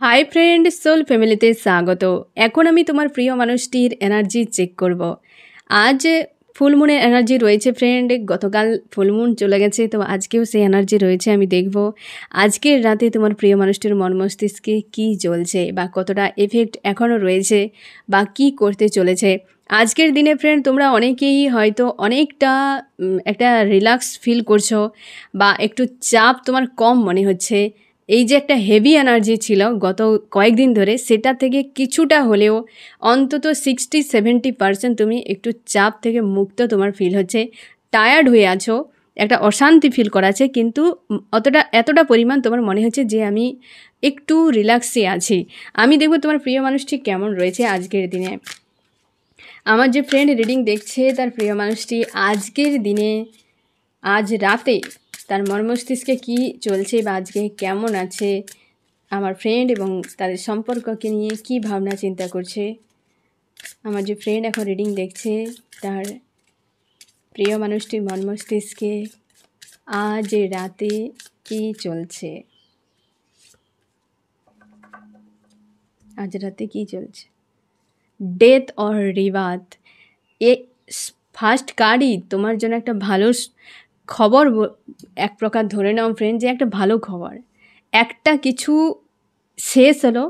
Hi friend, soul ফ্যামিলিতে স্বাগত। এখন আমি তোমার প্রিয় মানুষটির এনার্জি চেক করব। আজ ফুলমুনের এনার্জি রয়েছে ফ্রেন্ড। গতকাল ফুলমুন চলে গেছে, তো আজকেও সেই এনার্জি রয়েছে। আমি দেখব আজকের রাতে তোমার প্রিয় মানুষটির মন মস্তিষ্কে কী চলছে, বা কতটা এফেক্ট এখনও রয়েছে, বা কী করতে চলেছে। আজকের দিনে ফ্রেন্ড তোমরা অনেকেই হয়তো অনেকটা একটা রিল্যাক্স ফিল করছো, বা একটু চাপ তোমার কম মনে হচ্ছে। এই যে একটা হেভি এনার্জি ছিল গত কয়েকদিন ধরে, সেটা থেকে কিছুটা হলেও অন্তত 60-70% তুমি একটু চাপ থেকে মুক্ত তোমার ফিল হচ্ছে। টায়ার্ড হয়ে আছো, একটা অশান্তি ফিল করাছে, কিন্তু এতটা পরিমাণ তোমার মনে হচ্ছে যে আমি একটু রিল্যাক্সে আছি। আমি দেখব তোমার প্রিয় মানুষটি কেমন রয়েছে আজকের দিনে। আমার যে ফ্রেন্ড রিডিং দেখছে, তার প্রিয় মানুষটি আজকের দিনে, আজ রাতে তার মর্মস্তিষ্কে কী চলছে, বা আজকে কেমন আছে আমার ফ্রেন্ড, এবং তাদের সম্পর্ককে নিয়ে কী ভাবনা চিন্তা করছে। আমার যে ফ্রেন্ড এখন রিডিং দেখছে, তার প্রিয় মানুষটির মর্মস্তিষ্কে আজ রাতে কী চলছে, আজ রাতে কী চলছে। ডেথ অর রিবার্থ, এ ফার্স্ট কার্ডই তোমার জন্য একটা ভালো খবর এক প্রকার ধরে নাও ফ্রেন্ড, যে একটা ভালো খবর। একটা কিছু শেষ হলো,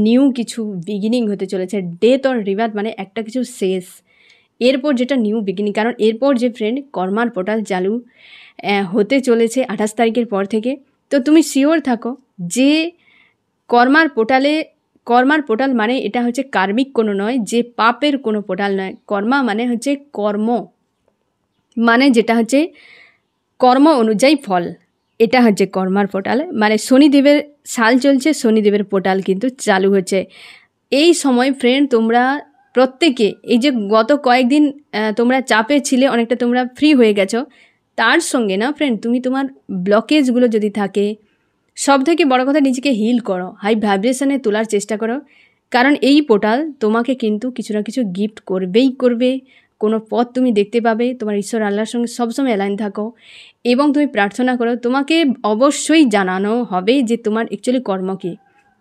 নিউ কিছু বিগিনিং হতে চলেছে। ডেথ অর রিবার্থ মানে একটা কিছু শেষ, এরপর যেটা নিউ বিগিনিং। কারণ এরপর যে ফ্রেন্ড কর্মার পোর্টাল চালু হতে চলেছে 28 তারিখের পর থেকে। তো তুমি শিওর থাকো যে কর্মার পোর্টাল মানে এটা হচ্ছে কার্মিক কোনো নয়, যে পাপের কোনো পোর্টাল নয়। কর্মা মানে হচ্ছে কর্ম, মানে যেটা হচ্ছে কর্ম অনুযায়ী ফল। এটা হচ্ছে কর্মার পোর্টাল, মানে শনিদেবের সাল চলছে, শনিদেবের পোর্টাল কিন্তু চালু হচ্ছে এই সময়। ফ্রেন্ড তোমরা প্রত্যেকে, এই যে গত কয়েকদিন তোমরা চাপে ছিলে, অনেকটা তোমরা ফ্রি হয়ে গেছো। তার সঙ্গে না ফ্রেন্ড, তুমি তোমার ব্লকেজগুলো যদি থাকে, সব থেকে বড় কথা নিজেকে হিল করো, হাই ভাইব্রেশনে তোলার চেষ্টা করো। কারণ এই পোর্টাল তোমাকে কিন্তু কিছু না কিছু গিফট করবেই করবে। কোনো পথ তুমি দেখতে পাবে। তোমার ঈশ্বর আল্লাহর সঙ্গে সবসময় অ্যালাইন থাকো, এবং তুমি প্রার্থনা করো। তোমাকে অবশ্যই জানানো হবে যে তোমার অ্যাকচুয়ালি কর্ম কী,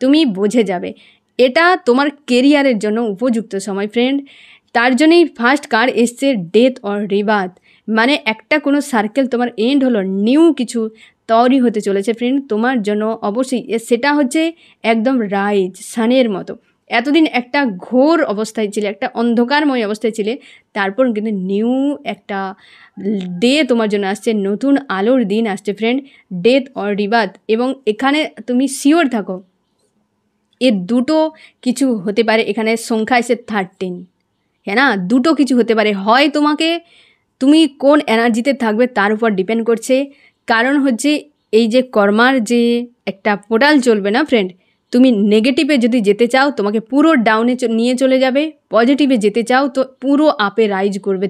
তুমি বুঝে যাবে। এটা তোমার কেরিয়ারের জন্য উপযুক্ত সময় ফ্রেন্ড। তার জন্যই ফার্স্ট কার্ড এসছে ডেথ অর রিবার্থ, মানে একটা কোনো সার্কেল তোমার এন্ড হলো, নিউ কিছু তৈরি হতে চলেছে ফ্রেন্ড তোমার জন্য। অবশ্যই সেটা হচ্ছে একদম রাইজ সানের মতো। এতদিন একটা ঘোর অবস্থায় ছিলে, একটা অন্ধকারময় অবস্থায় ছিলে, তারপর কিন্তু নিউ একটা ডে তোমার জন্য আসছে, নতুন আলোর দিন আসছে ফ্রেন্ড। ডেথ অর রিবার্থ, এবং এখানে তুমি শিওর থাকো এর দুটো কিছু হতে পারে। এখানে সংখ্যা এসে 13, হ্যাঁ না, দুটো কিছু হতে পারে। হয় তুমি কোন এনার্জিতে থাকবে তার উপর ডিপেন্ড করছে। কারণ হচ্ছে এই যে কর্মার যে একটা পোর্টাল চলবে না ফ্রেন্ড, তুমি নেগেটিভে যদি যেতে চাও তোমাকে পুরো ডাউনে নিয়ে চলে যাবে, পজিটিভে যেতে চাও তো পুরো আপে রাইজ করবে।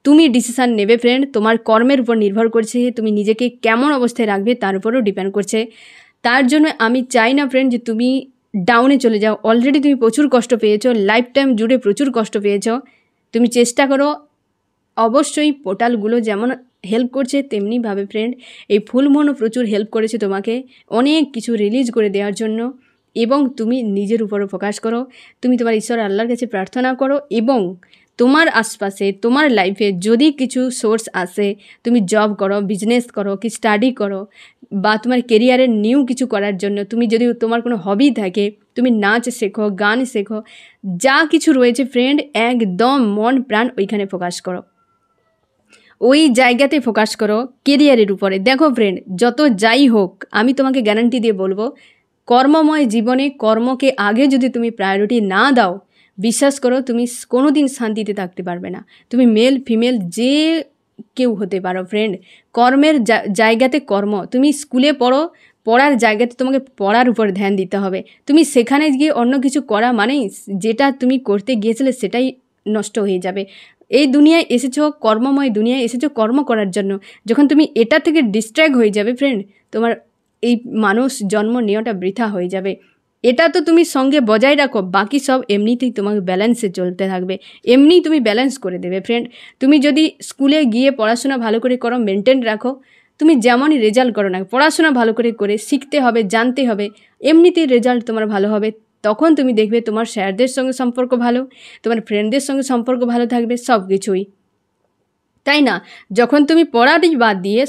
তুমি ডিসিশান নেবে ফ্রেন্ড, তোমার কর্মের উপর নির্ভর করছে, তুমি নিজেকে কেমন অবস্থায় রাখবে তার উপরও ডিপেন্ড করছে। তার জন্য আমি চাই না ফ্রেন্ড যে তুমি ডাউনে চলে যাও। অলরেডি তুমি প্রচুর কষ্ট পেয়েছো, লাইফ টাইম জুড়ে প্রচুর কষ্ট পেয়েছো। তুমি চেষ্টা করো, অবশ্যই পোর্টালগুলো যেমন হেল্প করছে তেমনিভাবে ফ্রেন্ড এই ফুলমনও প্রচুর হেল্প করেছে তোমাকে অনেক কিছু রিলিজ করে দেওয়ার জন্য। এবং তুমি নিজের উপরও ফোকাস করো, তুমি তোমার ঈশ্বর আল্লাহর কাছে প্রার্থনা করো, এবং তোমার আশপাশে তোমার লাইফে যদি কিছু সোর্স আসে, তুমি জব করো, বিজনেস করো, কি স্টাডি করো, বা তোমার কেরিয়ারের নিউ কিছু করার জন্য তুমি যদি তোমার কোনো হবি থাকে, তুমি নাচ শেখো, গান শেখো, যা কিছু রয়েছে ফ্রেন্ড একদম মন প্রাণ ওইখানে ফোকাস করো, ওই জায়গাতে ফোকাস করো কেরিয়ারের উপরে। দেখো ফ্রেন্ড, যত যাই হোক আমি তোমাকে গ্যারান্টি দিয়ে বলবো, কর্মময় জীবনে কর্মকে আগে যদি তুমি প্রায়োরিটি না দাও, বিশ্বাস করো তুমি কোনো দিন শান্তিতে থাকতে পারবে না। তুমি মেল ফিমেল যে কেউ হতে পারো ফ্রেন্ড, কর্মের জায়গাতে কর্ম। তুমি স্কুলে পড়ার জায়গাতে তোমাকে পড়ার উপর ধ্যান দিতে হবে। তুমি সেখানে গিয়ে অন্য কিছু করা মানেই যেটা তুমি করতে গিয়েছিলে সেটাই নষ্ট হয়ে যাবে। এই দুনিয়ায় এসেছো, কর্মময় দুনিয়ায় এসেছো কর্ম করার জন্য। যখন তুমি এটা থেকে ডিস্ট্র্যাক্ট হয়ে যাবে ফ্রেন্ড, তোমার এই মানুষ জন্ম নেওয়াটা বৃথা হয়ে যাবে। এটা তো তুমি সঙ্গে বজায় রাখো, বাকি সব এমনিতেই তোমাকে ব্যালেন্সে চলতে থাকবে, এমনি তুমি ব্যালেন্স করে দেবে ফ্রেন্ড। তুমি যদি স্কুলে গিয়ে পড়াশোনা ভালো করে করো, মেনটেন রাখো, তুমি যেমনই রেজাল্ট করো না, পড়াশোনা ভালো করে শিখতে হবে, জানতে হবে, এমনিতেই রেজাল্ট তোমার ভালো হবে। তখন তুমি দেখবে তোমার স্যারদের সঙ্গে সম্পর্ক ভালো, তোমার ফ্রেন্ডদের সঙ্গে সম্পর্ক ভালো থাকবে, সব কিছুই, তাই না? যখন তুমি পড়াটি বাদ দিয়ে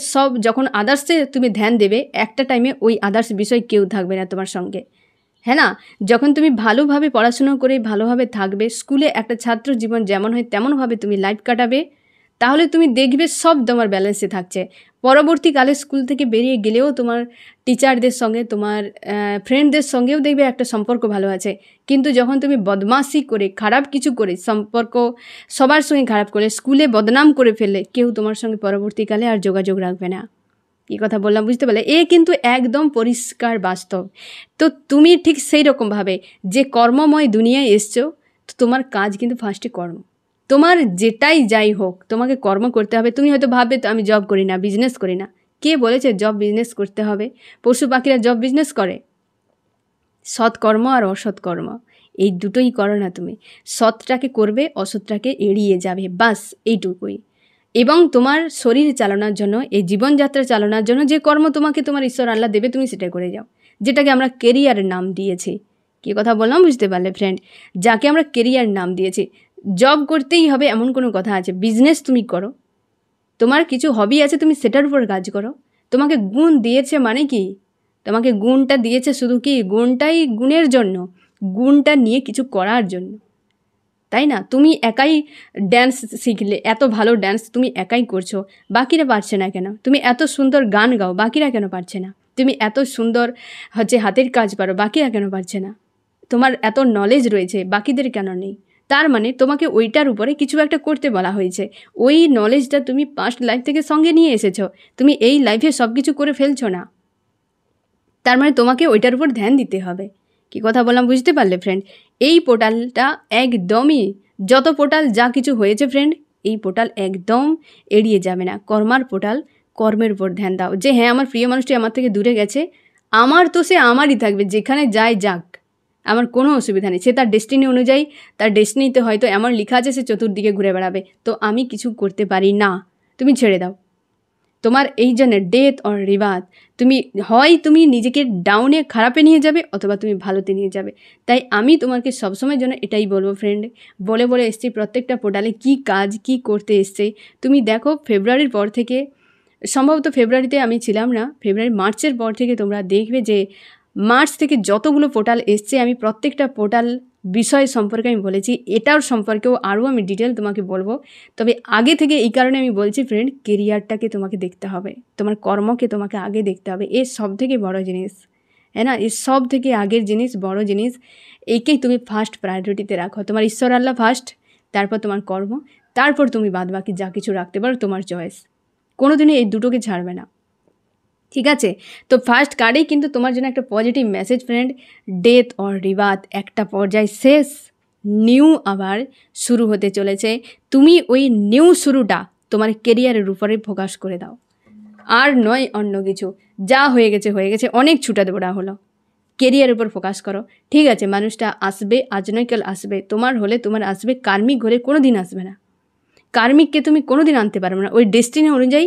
যখন আদার্সে তুমি ধ্যান দেবে, একটা টাইমে ওই আদার্স বিষয় কেউ থাকবে না তোমার সঙ্গে, হ্যাঁ না? যখন তুমি ভালোভাবে পড়াশোনা করে ভালোভাবে থাকবে, স্কুলে একটা ছাত্র জীবন যেমন হয় তেমনভাবে তুমি লাইফ কাটাবে, তাহলে তুমি দেখবে সব তোমার ব্যালেন্সে থাকছে। পরবর্তীকালে স্কুল থেকে বেরিয়ে গেলেও তোমার টিচারদের সঙ্গে, তোমার ফ্রেন্ডদের সঙ্গেও দেখবে একটা সম্পর্ক ভালো আছে। কিন্তু যখন তুমি বদমাশি করে, খারাপ কিছু করে, সম্পর্ক সবার সঙ্গে খারাপ করে, স্কুলে বদনাম করে ফেললে, কেউ তোমার সঙ্গে পরবর্তীকালে আর যোগাযোগ রাখবে না। কী কথা বললাম বুঝতে পারলে? এ কিন্তু একদম পরিষ্কার বাস্তব। তো তুমি ঠিক সেই রকমভাবে যে কর্মময় দুনিয়ায় এসছো, তো তোমার কাজ কিন্তু ফার্স্টে কর্ম। তোমার যেটাই যাই হোক, তোমাকে কর্ম করতে হবে। তুমি হয়তো ভাববে তো আমি জব করি না, বিজনেস করি না। কে বলেছে জব বিজনেস করতে হবে? পশু পাখিরা জব বিজনেস করে? সৎকর্ম আর অসৎকর্ম এই দুটোই করো না তুমি। সৎটাকে করবে, অসৎটাকে এড়িয়ে যাবে, বাস এইটুকুই। এবং তোমার শরীর চালানোর জন্য, এই জীবনযাত্রা চালানোর জন্য যে কর্ম তোমাকে তোমার ঈশ্বর আল্লাহ দেবে, তুমি সেটা করে যাও, যেটাকে আমরা কেরিয়ারের নাম দিয়েছি। কী কথা বললাম বুঝতে পারলে ফ্রেন্ড? যাকে আমরা কেরিয়ার নাম দিয়েছি। জব করতেই হবে এমন কোনো কথা আছে? বিজনেস তুমি করো, তোমার কিছু হবি আছে, তুমি সেটার উপর কাজ করো। তোমাকে গুণ দিয়েছে মানে কি? তোমাকে গুণটা দিয়েছে শুধু কি গুণটাই গুণের জন্য, গুণটা নিয়ে কিছু করার জন্য, তাই না? তুমি একাই ড্যান্স শিখলে, এত ভালো ড্যান্স তুমি একাই করছো, বাকিরা পারছে না কেন? তুমি এত সুন্দর গান গাও, বাকিরা কেন পারছে না? তুমি এত সুন্দর হাতের কাজ পারো, বাকিরা কেন পারছে না? তোমার এত নলেজ রয়েছে, বাকিদের কেন নেই? তার মানে তোমাকে ওইটার উপরে কিছু একটা করতে বলা হয়েছে। ওই নলেজটা তুমি পাস্ট লাইফ থেকে সঙ্গে নিয়ে এসেছো, তুমি এই লাইফে সব কিছু করে ফেলছো না। তার মানে তোমাকে ওইটার উপর ধ্যান দিতে হবে। কী কথা বললাম বুঝতে পারলে ফ্রেন্ড? এই পোর্টালটা একদমই, যত পোর্টাল যা কিছু হয়েছে ফ্রেন্ড, এই পোর্টাল একদম এড়িয়ে যাবে না। কর্মার পোর্টাল, কর্মের উপর ধ্যান দাও। যে হ্যাঁ, আমার প্রিয় মানুষটি আমার থেকে দূরে গেছে, আমার তো সে আমারই থাকবে, যেখানে যায় যাক, আমার কোনো অসুবিধা নেই। সে তার ডেস্টিনি অনুযায়ী, তার ডেস্টিনিতে হয়তো এমন লেখা আছে সে চতুর্দিকে ঘুরে বেড়াবে, তো আমি কিছু করতে পারি না, তুমি ছেড়ে দাও। তোমার এই জন্য ডেথ অর রিবার্থ, তুমি নিজেকে ডাউনে খারাপে নিয়ে যাবে, অথবা তুমি ভালোতে নিয়ে যাবে। তাই আমি তোমাকে সবসময় জন্য এটাই বলবো ফ্রেন্ড, বলে এসছি প্রত্যেকটা পোর্টালে কী কাজ কী করতে এসছে। তুমি দেখো ফেব্রুয়ারির পর থেকে, সম্ভবত ফেব্রুয়ারিতে আমি ছিলাম না, মার্চের পর থেকে তোমরা দেখবে যে মার্চ থেকে যতগুলো পোর্টাল এসছে, আমি প্রত্যেকটা পোর্টাল বিষয় সম্পর্কে আমি বলেছি। এটার সম্পর্কেও আরও আমি ডিটেল তোমাকে বলবো। তবে আগে থেকে এই কারণে আমি বলছি ফ্রেন্ড, কেরিয়ারটাকে তোমাকে দেখতে হবে, তোমার কর্মকে তোমাকে আগে দেখতে হবে। এর সব থেকে বড় জিনিস, হ্যাঁ না? এর সব থেকে আগের জিনিস, বড় জিনিস, এইকেই তুমি ফার্স্ট প্রায়োরিটিতে রাখো। তোমার ঈশ্বর আল্লাহ ফার্স্ট, তারপর তোমার কর্ম, তারপর তুমি বাদবাকি যা কিছু রাখতে পারো তোমার চয়েস। কোনো দিনই এই দুটোকে ছাড়বে না, ঠিক আছে? তো ফার্স্ট কার্ডেই কিন্তু তোমার জন্য একটা positive message friend, death or rebirth একটা পর্যায় শেষ, নিউ আবার শুরু হতে চলেছে। তুমি ওই নিউ শুরুটা তোমার কেরিয়ারের উপরে ফোকাস করে দাও, আর নয় অন্য কিছু। যা হয়ে গেছে, অনেক ছুটা দৌড়া হলো, কেরিয়ারের উপর ফোকাস করো, ঠিক আছে? মানুষটা আসবে, আজ নয় কাল আসবে, তোমার হলে তোমার আসবে, কার্মিক হলে কোনো দিন আসবে না। কার্মিককে তুমি কোনো দিন আনতে পারবে না। ওই ডেস্টিনি অনুযায়ী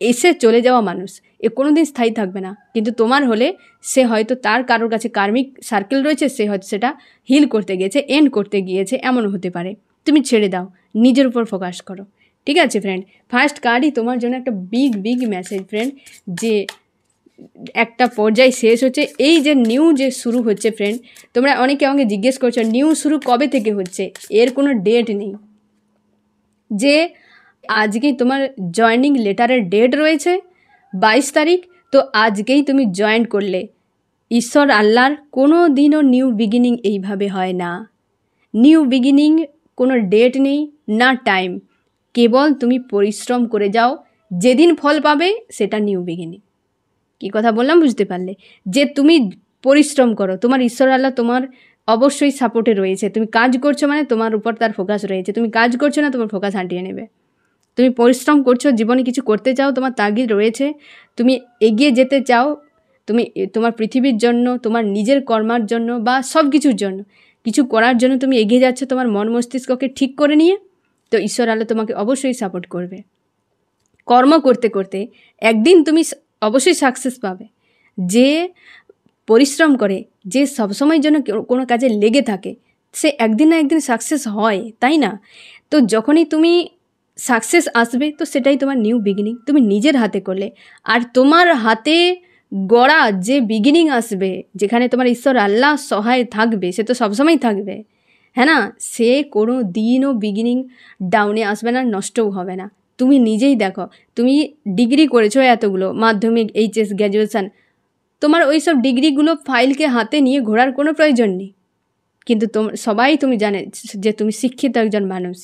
এসে চলে যাওয়া মানুষ, এ কোনো দিন স্থায়ী থাকবে না। কিন্তু তোমার হলে সে হয়তো তার কারোর কাছে কার্মিক সার্কেল রয়েছে, সে হয়তো সেটা হিল করতে গিয়েছে, এন্ড করতে গিয়েছে, এমনও হতে পারে। তুমি ছেড়ে দাও, নিজের উপর ফোকাস করো, ঠিক আছে ফ্রেন্ড? ফার্স্ট কার্ডই তোমার জন্য একটা বিগ মেসেজ ফ্রেন্ড, যে একটা পর্যায় শেষ হচ্ছে, এই যে নিউ যে শুরু হচ্ছে ফ্রেন্ড। তোমরা অনেকে আমাকে জিজ্ঞেস করছো নিউ শুরু কবে থেকে হচ্ছে, এর কোনো ডেট নেই। যে আজকেই তোমার জয়েনিং লেটারের ডেট রয়েছে 22 তারিখ, তো আজকেই তুমি জয়েন করলে, ঈশ্বর আল্লাহর কোনো দিনও নিউ বিগিনিং এইভাবে হয় না। নিউ বিগিনিং কোনো ডেট নেই না টাইম, কেবল তুমি পরিশ্রম করে যাও, যেদিন ফল পাবে সেটা নিউ বিগিনিং। কী কথা বললাম বুঝতে পারলে? যে তুমি পরিশ্রম করো, তোমার ঈশ্বর আল্লাহ তোমার অবশ্যই সাপোর্টে রয়েছে। তুমি কাজ করছো মানে তোমার উপর তার ফোকাস রয়েছে। তুমি কাজ করছো না, তোমার ফোকাস হাঁটিয়ে নেবে। তুমি পরিশ্রম করছো, জীবনে কিছু করতে চাও, তোমার তাগিদ রয়েছে, তুমি এগিয়ে যেতে চাও, তুমি তোমার পৃথিবীর জন্য, তোমার নিজের কর্মার জন্য, বা সব কিছুর জন্য, কিছু করার জন্য তুমি এগিয়ে যাচ্ছ তোমার মন মস্তিষ্ককে ঠিক করে নিয়ে, তো ঈশ্বর আল্লাহ তোমাকে অবশ্যই সাপোর্ট করবে। কর্ম করতে করতে একদিন তুমি অবশ্যই সাকসেস পাবে। যে পরিশ্রম করে, যে সবসময়ের জন্য কোনো কাজে লেগে থাকে, সে একদিন না একদিন সাকসেস হয়, তাই না? তো যখনই তুমি সাকসেস আসবে, তো সেটাই তোমার নিউ বিগিনিং, তুমি নিজের হাতে করলে। আর তোমার হাতে গড়া যে বিগিনিং আসবে, যেখানে তোমার ঈশ্বর আল্লাহ সহায় থাকবে, সে তো সবসময় থাকবে, হ্যাঁ না? সে কোনো দিনও বিগিনিং ডাউনে আসবে না, নষ্টও হবে না। তুমি নিজেই দেখো, তুমি ডিগ্রি করেছো এতগুলো, মাধ্যমিক, এইচএস, গ্র্যাজুয়েশান, তোমার ওই সব ডিগ্রিগুলো ফাইলকে হাতে নিয়ে ঘোরার কোনো প্রয়োজন নেই। কিন্তু সবাই তুমি জানে যে তুমি শিক্ষিত একজন মানুষ,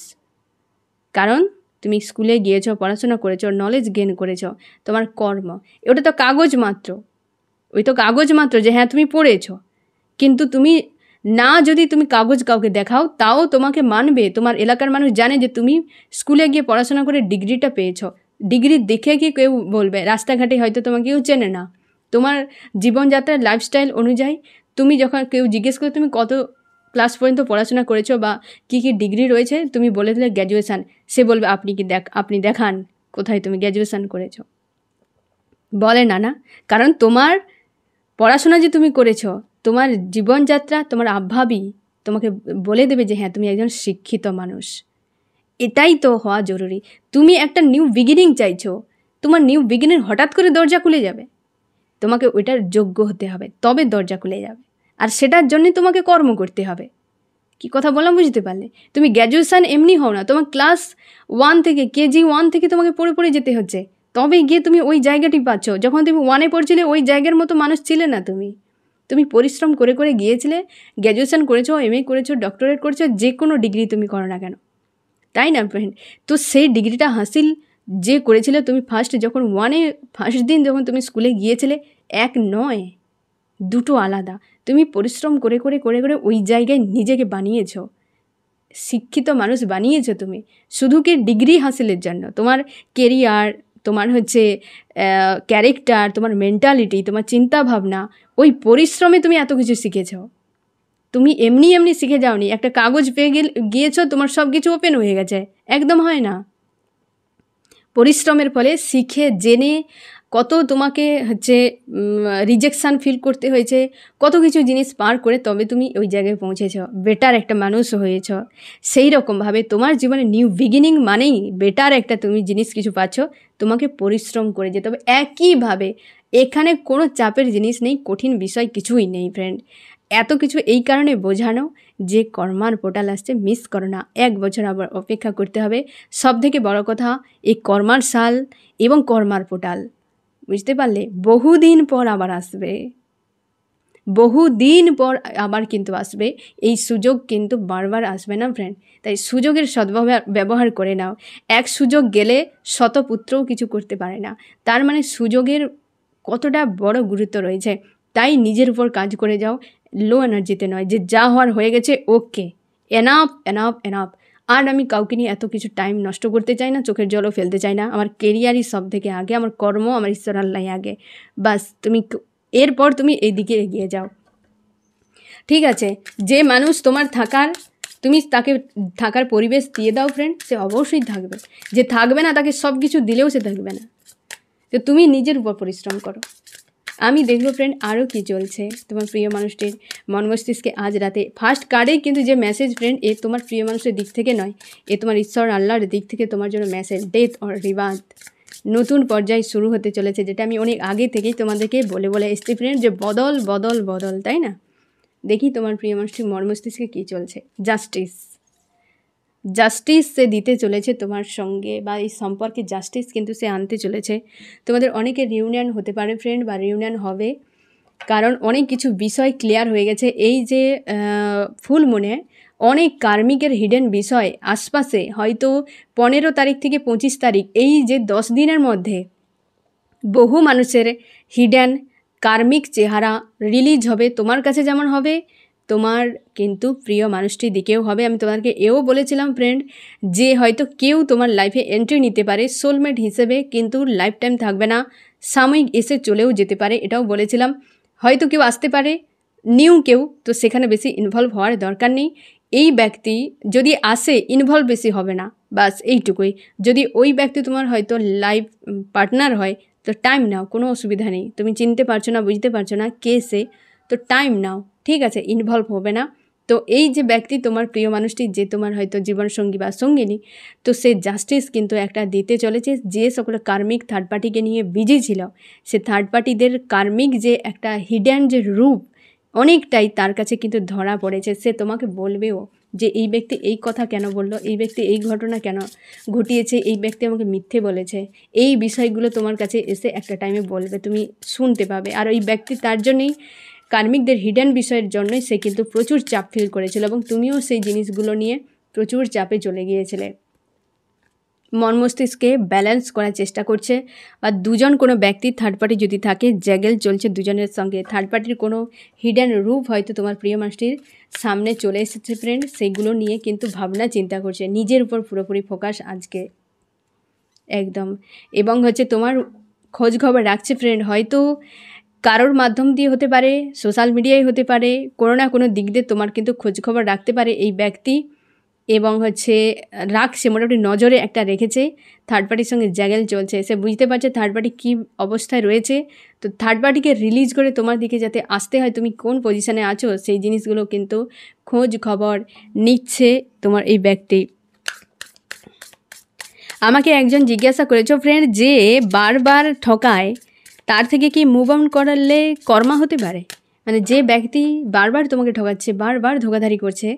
কারণ তুমি স্কুলে গিয়েছো, পড়াশোনা করেছো, নলেজ গেইন করেছো। তোমার কর্ম, ওটা তো কাগজ মাত্র, ওই তো কাগজ মাত্র যে হ্যাঁ তুমি পড়েছো। কিন্তু তুমি না, যদি তুমি কাগজ কাউকে দেখাও, তাও তোমাকে মানবে। তোমার এলাকার মানুষ জানে যে তুমি স্কুলে গিয়ে পড়াশোনা করে ডিগ্রিটা পেয়েছো। ডিগ্রি দেখে কি কেউ বলবে? রাস্তাঘাটে হয়তো তোমাকে কেউ চেনে না। তোমার জীবনযাত্রার লাইফস্টাইল অনুযায়ী তুমি যখন কেউ জিজ্ঞেস করে তুমি কত ক্লাস পর্যন্ত পড়াশোনা করেছো বা কী কী ডিগ্রি রয়েছে, তুমি বলে দিলে গ্র্যাজুয়েশান, সে বলবে আপনি দেখান কোথায় তুমি গ্র্যাজুয়েশান করেছো। বলে না, না, কারণ তোমার পড়াশোনা যে তুমি করেছো, তোমার জীবনযাত্রা, তোমার আবহাওয়াই তোমাকে বলে দেবে যে হ্যাঁ তুমি একজন শিক্ষিত মানুষ। এটাই তো হওয়া জরুরি। তুমি একটা নিউ বিগিনিং চাইছো, তোমার নিউ বিগিনিং হঠাৎ করে দরজা খুলে যাবে, তোমাকে ওইটার যোগ্য হতে হবে, তবে দরজা খুলে যাবে। আর সেটার জন্যই তোমাকে কর্ম করতে হবে। কি কথা বললাম বুঝতে পারলে? তুমি গ্র্যাজুয়েশান এমনি হও না, তোমার ক্লাস 1 থেকে, কেজি 1 থেকে তোমাকে পড়ে পড়ে যেতে হচ্ছে, তবে গিয়ে তুমি ওই জায়গাটি পাচ্ছ। যখন তুমি 1-এ পড়ছিলে, ওই জায়গার মতো মানুষ ছিলে না। তুমি পরিশ্রম করে করে গিয়েছিলে, গ্র্যাজুয়েশান করেছো, এমএ করেছো, ডক্টরেট করেছো, যে কোনো ডিগ্রি তুমি করো না কেন, তাই না ফ্রেন্ড? তো সেই ডিগ্রিটা হাসিল যে করেছিলে তুমি যখন 1-এ ফার্স্ট দিন যখন তুমি স্কুলে গিয়েছিলে, এক নয়, দুটো আলাদা। তুমি পরিশ্রম করে করে করে করে ওই জায়গায় নিজেকে বানিয়েছো, শিক্ষিত মানুষ বানিয়েছো তুমি, শুধু কি ডিগ্রি হাসিলের জন্য? তোমার কেরিয়ার, তোমার হচ্ছে ক্যারেক্টার, তোমার মেন্টালিটি, তোমার চিন্তাভাবনা, ওই পরিশ্রমে তুমি এত কিছু শিখেছো। তুমি এমনি এমনি শিখে যাওনি, একটা কাগজ পেয়ে গিয়েছো, তোমার সব কিছু ওপেন হয়ে গেছে, একদম হয় না। পরিশ্রমের ফলে শিখে জেনে কত তোমাকে হচ্ছে রিজেকশান ফিল করতে হয়েছে, কত কিছু জিনিস পার করে তবে তুমি ওই জায়গায় পৌঁছেছ, বেটার একটা মানুষ হয়েছ। সেই রকমভাবে তোমার জীবনে নিউ বিগিনিং মানেই বেটার একটা তুমি জিনিস কিছু পাচ্ছ, তোমাকে পরিশ্রম করে যেতে হবে। একইভাবে এখানে কোনো চাপের জিনিস নেই, কঠিন বিষয় কিছুই নেই ফ্রেন্ড। এত কিছু এই কারণে বোঝানো যে কর্মার পোর্টাল আসছে, মিস করো না, 1 বছর আবার অপেক্ষা করতে হবে। সবথেকে বড় কথা, এই কর্মার সাল এবং কর্মার পোর্টাল, বুঝতে পারলে, বহুদিন পর আবার আসবে, বহুদিন পর আবার কিন্তু আসবে। এই সুযোগ কিন্তু বারবার আসবে না ফ্রেন্ড, তাই সুযোগের সদ্ব্যবহার করে নাও। এক সুযোগ গেলে শতপুত্রও কিছু করতে পারে না, তার মানে সুযোগের কতটা বড় গুরুত্ব রয়েছে। তাই নিজের উপর কাজ করে যাও, লো এনার্জিতে নয়, যে যা হওয়ার হয়ে গেছে, ওকে, এনাফ এনাফ এনাফ। আর আমি কাউকে নিয়ে এত কিছু টাইম নষ্ট করতে চাই না, চোখের জলও ফেলতে চাই না। আমার কেরিয়ারই সব থেকে আগে, আমার কর্ম, আমার ঈশ্বর আল্লাহ আগে। বাস তুমি এরপর তুমি এই দিকে এগিয়ে যাও, ঠিক আছে? যে মানুষ তোমার তুমি তাকে থাকার পরিবেশ দিয়ে দাও ফ্রেন্ড, সে অবশ্যই থাকবে। যে থাকবে না, তাকে সব কিছু দিলেও সে থাকবে না। তো তুমি নিজের উপর পরিশ্রম করো। আমি দেখবো ফ্রেন্ড আরও কি চলছে তোমার প্রিয় মানুষটির মন মস্তিষ্কে আজ রাতে। ফার্স্ট কার্ডে কিন্তু যে মেসেজ ফ্রেন্ড, এ তোমার প্রিয় মানুষের দিক থেকে নয়, এ তোমার ঈশ্বর আল্লাহর দিক থেকে তোমার জন্য মেসেজ। ডেথ অর রিবার্থ, নতুন পর্যায় শুরু হতে চলেছে, যেটা আমি অনেক আগে থেকেই তোমাদেরকে বলে বলে এসছি ফ্রেন্ড, যে বদল বদল বদল, তাই না? দেখি তোমার প্রিয় মানুষটির মন মস্তিষ্কে কী চলছে। জাস্টিস সে দিতে চলেছে তোমার সঙ্গে, বা এই সম্পর্কে জাস্টিস কিন্তু সে আনতে চলেছে। তোমাদের অনেকের রিউনিয়ন হতে পারে ফ্রেন্ড, বা রিউনিয়ন হবে, কারণ অনেক কিছু বিষয় ক্লিয়ার হয়ে গেছে। এই যে ফুল মুনে অনেক কার্মিকের হিডেন বিষয় আশপাশে, হয়তো 15 তারিখ থেকে 25 তারিখ, এই যে 10 দিনের মধ্যে বহু মানুষের হিডেন কার্মিক চেহারা রিলিজ হবে। তোমার কাছে যেমন হবে, তোমার কিন্তু প্রিয় মানুষটির দিকেও হবে। আমি তোমাদেরকে এও বলেছিলাম ফ্রেন্ড, যে হয়তো কেউ তোমার লাইফে এন্ট্রি নিতে পারে সোলমেট হিসেবে, কিন্তু লাইফ টাইম থাকবে না, সাময়িক এসে চলেও যেতে পারে, এটাও বলেছিলাম। হয়তো কেউ আসতে পারে নিউ কেউ, তো সেখানে বেশি ইনভলভ হওয়ার দরকার নেই। এই ব্যক্তি যদি আসে ইনভলভ বেশি হবে না, বাস এইটুকুই। যদি ওই ব্যক্তি তোমার হয়তো লাইফ পার্টনার হয় তো টাইম নাও, কোনো অসুবিধা নেই। তুমি চিনতে পারছো না, বুঝতে পারছো না কে সে, তো টাইম নাও, ঠিক আছে, ইনভলভ হবে না। তো এই যে ব্যক্তি তোমার প্রিয় মানুষটি, যে তোমার হয়তো জীবনসঙ্গী বা সঙ্গিনী, তো সে জাস্টিস কিন্তু একটা দিতে চলেছে। যে সকল কার্মিক থার্ড পার্টিকে নিয়ে বিজি ছিল, সে থার্ড পার্টিদের কার্মিক যে একটা হিডেন যে রূপ অনেকটাই তার কাছে কিন্তু ধরা পড়েছে। সে তোমাকে বলবেও যে এই ব্যক্তি এই কথা কেন বলল, এই ব্যক্তি এই ঘটনা কেন ঘটিয়েছে, এই ব্যক্তি আমাকে মিথ্যে বলেছে, এই বিষয়গুলো তোমার কাছে এসে একটা টাইমে বলবে, তুমি শুনতে পাবে। আর ওই ব্যক্তি তার জন্যই, কার্মিকদের হিডেন বিষয়ের জন্যই সে কিন্তু প্রচুর চাপ ফিল করেছিল, এবং তুমিও সেই জিনিসগুলো নিয়ে প্রচুর চাপে চলে গিয়েছিলে। মন মস্তিষ্কে ব্যালেন্স করার চেষ্টা করছে। বা দুজন কোনো ব্যক্তি থার্ড পার্টি যদি থাকে, জ্যাগেল চলছে দুজনের সঙ্গে। থার্ড পার্টির কোনো হিডেন রূপ হয়তো তোমার প্রিয় মানুষটির সামনে চলে এসেছে ফ্রেন্ড, সেইগুলো নিয়ে কিন্তু ভাবনা চিন্তা করছে। নিজের উপর পুরোপুরি ফোকাস আজকে একদম। এবং হচ্ছে তোমার খোঁজ খবর রাখছে ফ্রেন্ড, হয়তো কারোর মাধ্যম দিয়ে হতে পারে, সোশ্যাল মিডিয়ায় হতে পারে, কোনো না কোনো দিক দিয়ে তোমার কিন্তু খোঁজ খবর রাখতে পারে এই ব্যক্তি। এবং হচ্ছে রাখছে, মোটামুটি নজরে একটা রেখেছে। থার্ড পার্টির সঙ্গে জ্যাগেল চলছে, সে বুঝতে পারছে থার্ড পার্টি কী অবস্থায় রয়েছে। তো থার্ড পার্টিকে রিলিজ করে তোমার দিকে যাতে আসতে হয়, তুমি কোন পজিশানে আছো সেই জিনিসগুলো কিন্তু খোঁজ খবর নিচ্ছে তোমার এই ব্যক্তি। আমাকে একজন জিজ্ঞাসা করেছো ফ্রেন্ড, যে বারবার ঠকায় তার থেকে কি মুভ অন করলে কর্মা হতে পারে? মানে যে ব্যক্তি বারবার তোমাকে ঠকাচ্ছে, বারবার ধোঁকাধারি করছে,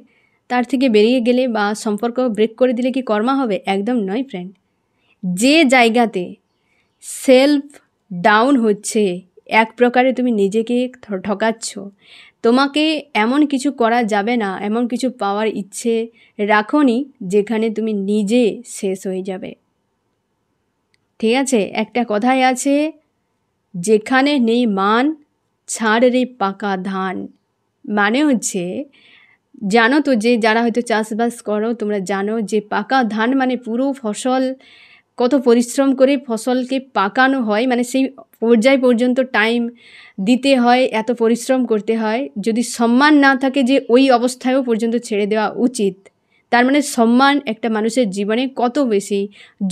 তার থেকে বেরিয়ে গেলে বা সম্পর্ক ব্রেক করে দিলে কি কর্মা হবে? একদম নয় ফ্রেন্ড। যে জায়গাতে সেলফ ডাউন হচ্ছে, এক প্রকারে তুমি নিজেকে ঠকাচ্ছ, তোমাকে এমন কিছু করা যাবে না, এমন কিছু পাওয়ার ইচ্ছে রাখোনি যেখানে তুমি নিজে শেষ হয়ে যাবে। ঠিক আছে, একটা কথাই আছে, যেখানে নেই মান ছাড় রে পাকা ধান। মানে হচ্ছে, জানো তো, যে যারা হয়তো চাষবাস করো তোমরা জানো যে পাকা ধান মানে পুরো ফসল কত পরিশ্রম করে ফসলকে পাকানো হয়, মানে সেই পর্যায় পর্যন্ত টাইম দিতে হয়, এত পরিশ্রম করতে হয়। যদি সম্মান না থাকে, যে ওই অবস্থায়ও পর্যন্ত ছেড়ে দেওয়া উচিত। তার মানে সম্মান একটা মানুষের জীবনে কত বেশি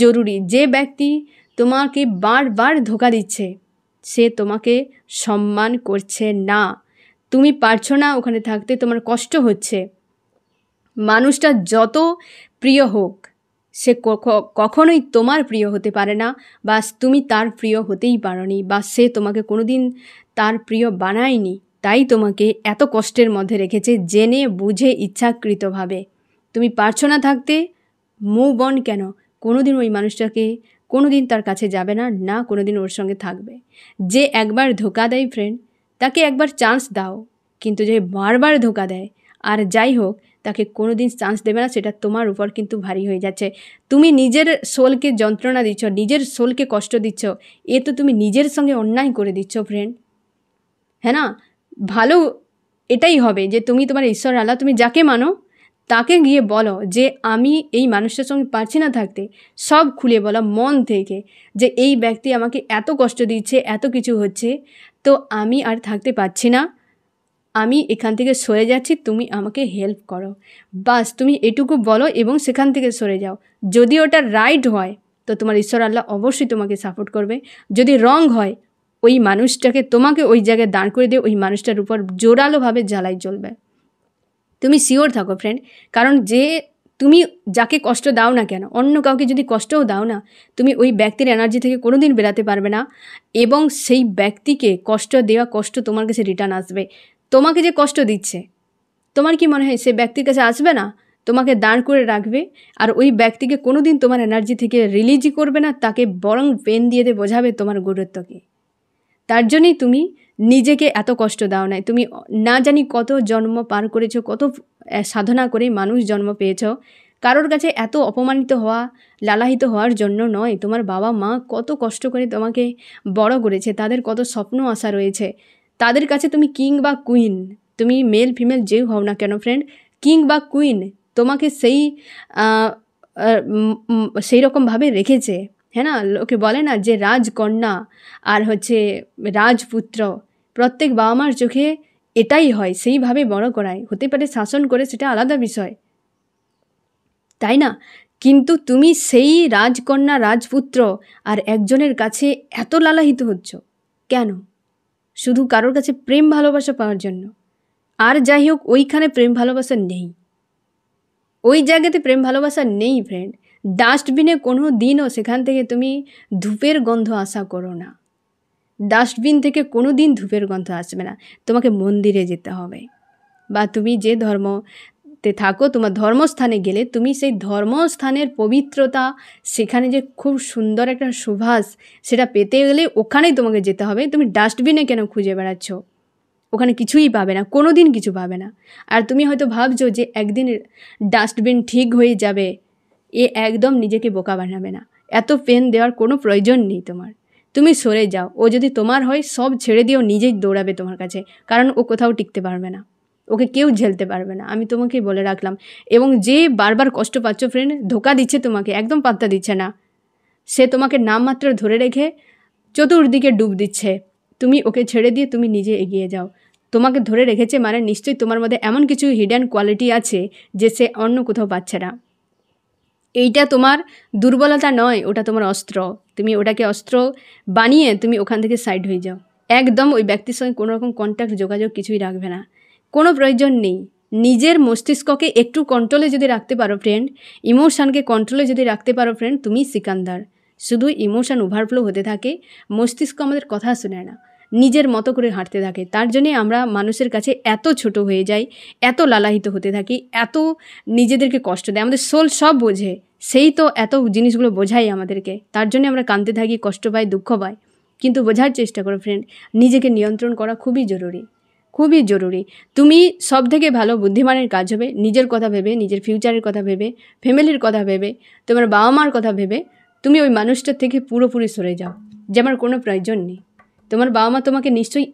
জরুরি। যে ব্যক্তি তোমাকে বারবার ধোঁকা দিচ্ছে, সে তোমাকে সম্মান করছে না। তুমি পারছো না ওখানে থাকতে, তোমার কষ্ট হচ্ছে। মানুষটা যত প্রিয় হোক, সে কখনোই তোমার প্রিয় হতে পারে না, বা তুমি তার প্রিয় হতেই পারোনি, বা সে তোমাকে কোনোদিন তার প্রিয় বানায়নি। তাই তোমাকে এত কষ্টের মধ্যে রেখেছে, জেনে বুঝে ইচ্ছাকৃতভাবে। তুমি পারছো না থাকতে, মুভ অন কেন? কোনোদিন ওই মানুষটাকে, কোনোদিন তার কাছে যাবে না, না কোনোদিন ওর সঙ্গে থাকবে। যে একবার ধোঁকা দেয় ফ্রেন্ড, তাকে একবার চান্স দাও, কিন্তু যে বারবার ধোঁকা দেয় আর যাই হোক, তাকে কোনো দিন চান্স দেবে না, সেটা তোমার উপর কিন্তু ভারী হয়ে যাচ্ছে। তুমি নিজের সোলকে যন্ত্রণা দিচ্ছ, নিজের সোলকে কষ্ট দিচ্ছ, এ তো তুমি নিজের সঙ্গে অন্যায় করে দিচ্ছ ফ্রেন্ড। হ্যাঁ না? ভালো এটাই হবে যে তুমি তোমার ঈশ্বর আল্লাহ, তুমি যাকে মানো তাকে গিয়ে বলো যে আমি এই মানুষটার সঙ্গে পারছি না থাকতে। সব খুলে বলো মন থেকে, যে এই ব্যক্তি আমাকে এত কষ্ট দিচ্ছে, এত কিছু হচ্ছে, তো আমি আর থাকতে পারছি না, আমি এখান থেকে সরে যাচ্ছি, তুমি আমাকে হেল্প করো। বাস তুমি এটুকু বলো এবং সেখান থেকে সরে যাও। যদি ওটা রাইট হয় তো তোমার ঈশ্বর আল্লাহ অবশ্যই তোমাকে সাপোর্ট করবে। যদি রং হয়, ওই মানুষটাকে তোমাকে ওই জায়গায় দাঁড় করে দিয়ে ওই মানুষটার উপর জোরালোভাবে জ্বালাই চলবে। তুমি শিওর থাকো ফ্রেন্ড, কারণ যে তুমি যাকে কষ্ট দাও না কেন, অন্য কাউকে যদি কষ্টও দাও না, তুমি ওই ব্যক্তির এনার্জি থেকে কোনো দিন বেরাতে পারবে না, এবং সেই ব্যক্তিকে কষ্ট দেওয়া কষ্ট তোমার কাছে রিটার্ন আসবে। তোমাকে যে কষ্ট দিচ্ছে, তোমার কি মনে হয় সে ব্যক্তির কাছে আসবে না? তোমাকে দাঁড় করে রাখবে, আর ওই ব্যক্তিকে কোনো দিন তোমার এনার্জি থেকে রিলিজই করবে না, তাকে বরং পেন দিয়ে বোঝাবে তোমার গুরুত্বকে। তার জন্যই তুমি নিজেকে এত কষ্ট দাও নাই। তুমি না জানি কত জন্ম পার করেছো, কত সাধনা করে মানুষ জন্ম পেয়েছো। কারোর কাছে এত অপমানিত হওয়া, লালায়িত হওয়ার জন্য নয়। তোমার বাবা মা কত কষ্ট করে তোমাকে বড় করেছে, তাদের কত স্বপ্ন আশা রয়েছে। তাদের কাছে তুমি কিং বা কুইন, তুমি মেল ফিমেল যেও হও না কেন ফ্রেন্ড, কিং বা কুইন তোমাকে সেই রকমভাবে রেখেছে। হ্যাঁ না, লোকে বলে না যে রাজকন্যা আর হচ্ছে রাজপুত্র, প্রত্যেক বাবা মার চোখে এটাই হয়, সেইভাবে বড় করায়। হতে পারে শাসন করে, সেটা আলাদা বিষয়, তাই না? কিন্তু তুমি সেই রাজকন্যা রাজপুত্র আর একজনের কাছে এত লালায়িত হচ্ছ কেন? শুধু কারোর কাছে প্রেম ভালোবাসা পাওয়ার জন্য। আর যাই হোক, ওইখানে প্রেম ভালোবাসা নেই, ওই জায়গাতে প্রেম ভালোবাসা নেই ফ্রেন্ড। ডাস্টবিনে কোনো দিনও সেখান থেকে তুমি ধূপের গন্ধ আশা করো না। ডাস্টবিন থেকে কোনো দিন ধূপের গন্ধ আসবে না। তোমাকে মন্দিরে যেতে হবে, বা তুমি যে ধর্মতে থাকো, তোমার ধর্মস্থানে গেলে তুমি সেই ধর্মস্থানের পবিত্রতা, সেখানে যে খুব সুন্দর একটা সুবাস, সেটা পেতে গেলে ওখানেই তোমাকে যেতে হবে। তুমি ডাস্টবিনে কেন খুঁজে বেড়াচ্ছ? ওখানে কিছুই পাবে না, কোনো দিন কিছু পাবে না। আর তুমি হয়তো ভাবছো যে একদিন ডাস্টবিন ঠিক হয়ে যাবে, এ একদম নিজেকে বোকা বানাবে না। এত পেন দেওয়ার কোনো প্রয়োজন নেই তোমার। তুমি সরে যাও। ও যদি তোমার হয়, সব ছেড়ে দিয়েও নিজেই দৌড়াবে তোমার কাছে, কারণ ও কোথাও টিকতে পারবে না, ওকে কেউ ঝেলতে পারবে না। আমি তোমাকে বলে রাখলাম। এবং যে বারবার কষ্ট পাচ্ছ ফ্রেন্ড, ধোকা দিচ্ছে তোমাকে, একদম পাত্তা দিচ্ছে না, সে তোমাকে নামমাত্র ধরে রেখে চতুর্দিকে ডুব দিচ্ছে। তুমি ওকে ছেড়ে দিয়ে তুমি নিজে এগিয়ে যাও। তোমাকে ধরে রেখেছে মানে নিশ্চয়ই তোমার মধ্যে এমন কিছু হিডেন কোয়ালিটি আছে যে সে অন্য কোথাও পাচ্ছে না। এইটা তোমার দুর্বলতা নয়, ওটা তোমার অস্ত্র। তুমি ওটাকে অস্ত্র বানিয়ে তুমি ওখান থেকে সাইড হয়ে যাও। একদম ওই ব্যক্তির সঙ্গে কোনো রকম কন্ট্যাক্ট, যোগাযোগ কিছুই রাখবে না, কোনো প্রয়োজন নেই। নিজের মস্তিষ্ককে একটু কন্ট্রোলে যদি রাখতে পারো ফ্রেন্ড, ইমোশানকে কন্ট্রোলে যদি রাখতে পারো ফ্রেন্ড, তুমি সিকান্দার। শুধু ইমোশান ওভারফ্লো হতে থাকে, মস্তিষ্ক আমাদের কথা শোনে না, নিজের মতো করে হাঁটতে থাকে। তার জন্যে আমরা মানুষের কাছে এত ছোট হয়ে যাই, এত লালায়িত হতে থাকি, এত নিজেদেরকে কষ্ট দেয়। আমাদের সোল সব বোঝে, সেই তো এত জিনিসগুলো বোঝাই আমাদেরকে। তার জন্য আমরা কাঁদতে থাকি, কষ্ট পাই, দুঃখ পাই। কিন্তু বোঝার চেষ্টা করো ফ্রেন্ড, নিজেকে নিয়ন্ত্রণ করা খুবই জরুরি, খুবই জরুরি। তুমি সব থেকে ভালো বুদ্ধিমানের কাজ হবে নিজের কথা ভেবে, নিজের ফিউচারের কথা ভেবে, ফ্যামিলির কথা ভেবে, তোমার বাবা মার কথা ভেবে তুমি ওই মানুষটার থেকে পুরোপুরি সরে যাও, যে আমার কোনো প্রয়োজন নেই। তোমার বাবা মা তোমাকে নিশ্চয়ই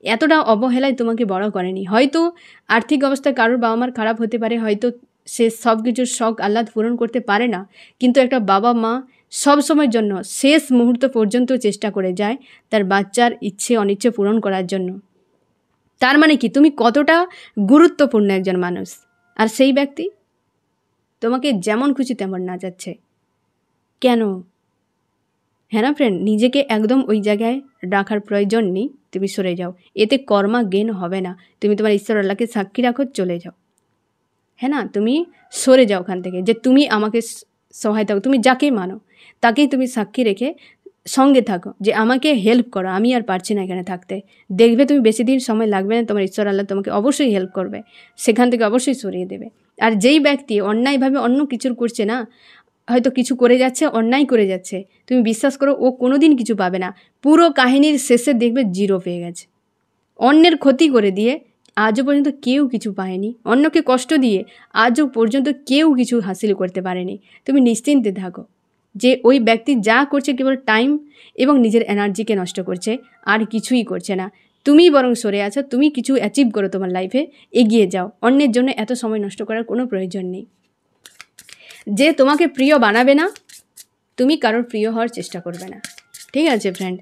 এতটা অবহেলায় তোমাকে বড় করেনি। হয়তো আর্থিক অবস্থা কারোর বাবা মার খারাপ হতে পারে, হয়তো সে সব কিছুর শখ আহ্লাদ পূরণ করতে পারে না, কিন্তু একটা বাবা মা সব সময়ের জন্য শেষ মুহূর্ত পর্যন্ত চেষ্টা করে যায় তার বাচ্চার ইচ্ছে অনিচ্ছে পূরণ করার জন্য। তার মানে কি, তুমি কতটা গুরুত্বপূর্ণ একজন মানুষ। আর সেই ব্যক্তি তোমাকে যেমন খুশি তেমন নাচাচ্ছে কেন? হ্যাঁ না ফ্রেন্ড, নিজেকে একদম ওই জায়গায় রাখার প্রয়োজন নেই, তুমি সরে যাও। এতে কর্মা গেন হবে না। তুমি তোমার ঈশ্বর আল্লাহকে সাক্ষী রাখো, চলে যাও। হ্যাঁ না, তুমি সরে যাও ওখান থেকে, যে তুমি আমাকে সহায়তা, তুমি যাকে মানো তাকেই তুমি সাক্ষী রেখে সঙ্গে থাকো, যে আমাকে হেল্প করো, আমি আর পারছি না এখানে থাকতে। দেখবে তুমি বেশি দিন সময় লাগবে না, তোমার ঈশ্বর আল্লাহ তোমাকে অবশ্যই হেল্প করবে, সেখান থেকে অবশ্যই সরিয়ে দেবে। আর যেই ব্যক্তি অন্যায়ভাবে অন্য কিছুর করছে না, হয়তো কিছু করে যাচ্ছে, অন্যায় করে যাচ্ছে, তুমি বিশ্বাস করো ও কোনো দিন কিছু পাবে না। পুরো কাহিনীর শেষে দেখবে জিরো পেয়ে গেছে। অন্যের ক্ষতি করে দিয়ে আজও পর্যন্ত কেউ কিছু পায়নি, অন্যকে কষ্ট দিয়ে আজও পর্যন্ত কেউ কিছু হাসিল করতে পারেনি। তুমি নিশ্চিন্তে থাকো যে ওই ব্যক্তি যা করছে কেবল টাইম এবং নিজের এনার্জিকে নষ্ট করছে, আর কিছুই করছে না। তুমি বরং সরে আছো, তুমি কিছু অ্যাচিভ করো তোমার লাইফে, এগিয়ে যাও। অন্যের জন্য এত সময় নষ্ট করার কোনো প্রয়োজন নেই। যে তোমাকে প্রিয় বানাবে না, তুমি কারোর প্রিয় হওয়ার চেষ্টা করবে না। ঠিক আছে ফ্রেন্ড,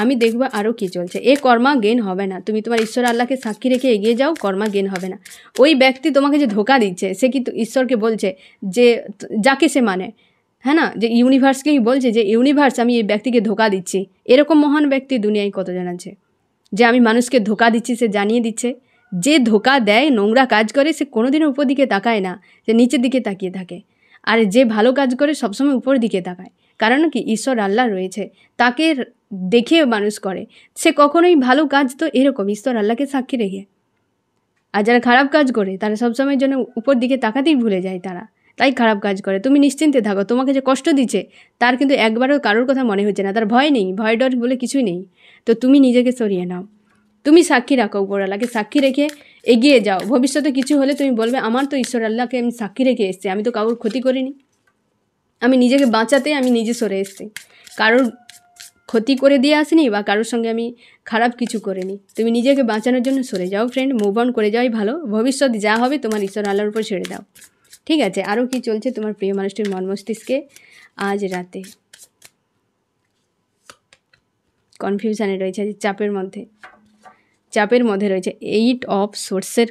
আমি দেখব আরও কী চলছে। এ কর্মা গেন হবে না। তুমি তোমার ঈশ্বর আল্লাহকে সাক্ষী রেখে এগিয়ে যাও, কর্মা গেন হবে না। ওই ব্যক্তি তোমাকে যে ধোকা দিচ্ছে, সে কিন্তু ঈশ্বরকে বলছে যে, যাকে সে মানে, হ্যাঁ না, যে ইউনিভার্সকেই বলছে যে ইউনিভার্স আমি এই ব্যক্তিকে ধোকা দিচ্ছি। এরকম মহান ব্যক্তি দুনিয়ায় কতজন আছে যে আমি মানুষকে ধোকা দিচ্ছি, সে জানিয়ে দিচ্ছে। যে ধোকা দেয়, নোংরা কাজ করে, সে কোনোদিনও উপর দিকে তাকায় না, যে নিচের দিকে তাকিয়ে থাকে। আর যে ভালো কাজ করে সবসময় উপর দিকে তাকায়, কারণ কি ঈশ্বর আল্লাহ রয়েছে, তাকে দেখে মানুষ করে। সে কখনোই ভালো কাজ তো এরকম ঈশ্বর আল্লাহকে সাক্ষী রেখে। আর যারা খারাপ কাজ করে তারা সবসময়ের জন্য উপর দিকে তাকাতেই ভুলে যায়, তাই খারাপ কাজ করে। তুমি নিশ্চিন্তে থাকো, তোমাকে যে কষ্ট দিচ্ছে তার কিন্তু একবারও কারোর কথা মনে হচ্ছে না, তার ভয় নেই, ভয় ডর বলে কিছুই নেই। তো তুমি নিজেকে সরিয়ে নাও, তুমি সাক্ষী রাখো, উপরওয়ালাকে সাক্ষী রেখে এগিয়ে যাও। ভবিষ্যতে কিছু হলে তুমি বলবে আমার তো ঈশ্বর আল্লাহকে আমি সাক্ষী রেখে এসেছি, আমি তো কারোর ক্ষতি করিনি, আমি নিজেকে বাঁচাতে আমি নিজে সরে এসেছি, কারোর ক্ষতি করে দিয়ে আসিনি বা কারোর সঙ্গে আমি খারাপ কিছু করিনি। তুমি নিজেকে বাঁচানোর জন্য সরে যাও ফ্রেন্ড, মুভ অন করে যাওয়াই ভালো। ভবিষ্যৎ যা হবে তোমার ঈশ্বর আল্লাহর উপর ছেড়ে দাও। ঠিক আছে, আরও কি চলছে তোমার প্রিয় মানুষটির মন মস্তিষ্কে আজ রাতে? কনফিউশনে রয়েছে, চাপের মধ্যে। চাপের মধ্যে রয়েছে। 8 অফ সোর্সের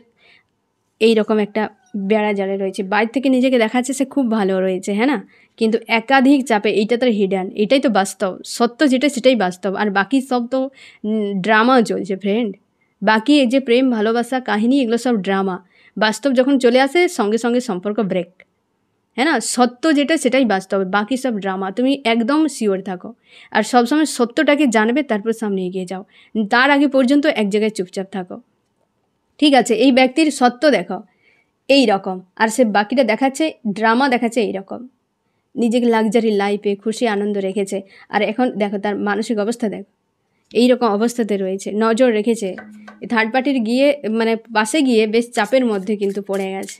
এইরকম একটা বেড়া জালে রয়েছে। বাইরে থেকে নিজেকে দেখাচ্ছে সে খুব ভালো রয়েছে, হ্যাঁ না, কিন্তু একাধিক চাপে। এইটা তার হিডেন, এটাই তো বাস্তব, সত্য যেটা সেটাই বাস্তব, আর বাকি সব তো ড্রামা চলছে ফ্রেন্ড। বাকি এই যে প্রেম ভালোবাসা কাহিনী এগুলো সব ড্রামা। বাস্তব যখন চলে আসে সঙ্গে সঙ্গে সম্পর্ক ব্রেক, হ্যাঁ না, সত্য যেটা সেটাই বাস্তব, বাকি সব ড্রামা। তুমি একদম শিওর থাকো আর সবসময় সত্যটাকে জানবে, তারপর সামনে এগিয়ে যাও। তার আগে পর্যন্ত এক জায়গায় চুপচাপ থাকো, ঠিক আছে? এই ব্যক্তির সত্য দেখো এই রকম, আর সে বাকিটা দেখাচ্ছে ড্রামা, দেখাচ্ছে এই রকম। নিজেকে লাক্সারি লাইফে খুশি আনন্দ রেখেছে, আর এখন দেখো তার মানসিক অবস্থা দেখো এই রকম অবস্থাতে রয়েছে, নজর রেখেছে। থার্ড পার্টির গিয়ে মানে পাশে গিয়ে বেশ চাপের মধ্যে কিন্তু পড়ে গেছে।